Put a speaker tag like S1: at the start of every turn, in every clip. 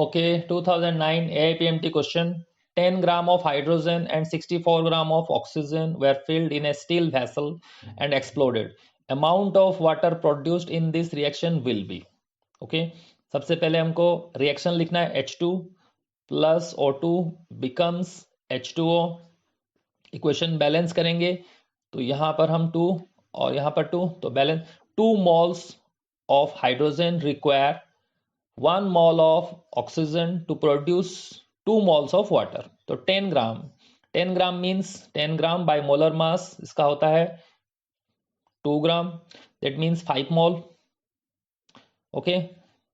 S1: Okay, 2009 AIPMT question. 10 gram of hydrogen and 64 gram of oxygen were filled in a steel vessel and exploded. Amount of water produced in this reaction will be. Okay, सबसे पहले हमको reaction लिखना है H2 plus O2 becomes H2O. Equation balance करेंगे तो यहां पर हम 2 और यहां पर 2, तो balance 2 moles of hydrogen require 1 mole of oxygen to produce 2 moles of water. तो 10 ग्राम, 10 gram means 10 gram by molar mass इसका होता है 2 ग्राम, दैट मीन्स 5 मोल. ओके,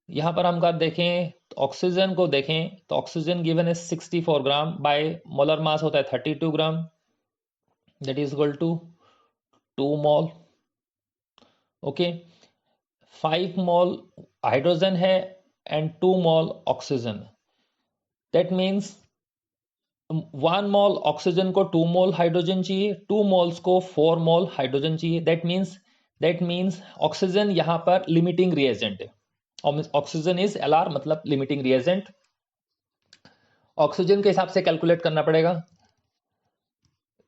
S1: यहां पर हम कर देखें ऑक्सीजन को देखें तो ऑक्सीजन गिवन है 64 ग्राम बाय मोलर मास होता है 32 gram, that is equal to 2 mole. Okay, 5 mole hydrogen है and 2 mole oxygen. That means 1 mole oxygen को 2 mole हाइड्रोजन चाहिए, 2 moles को 4 mole हाइड्रोजन चाहिए. that means oxygen यहाँ पर limiting reagent है. Oxygen is LR मतलब limiting reagent. ऑक्सीजन के हिसाब से कैलकुलेट करना पड़ेगा.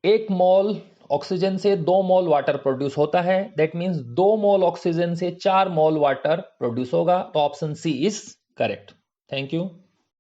S1: 1 मोल ऑक्सीजन से 2 मोल वाटर प्रोड्यूस होता है. दैट मीन्स 2 मोल ऑक्सीजन से 4 मोल वाटर प्रोड्यूस होगा. तो option C is correct. Thank you.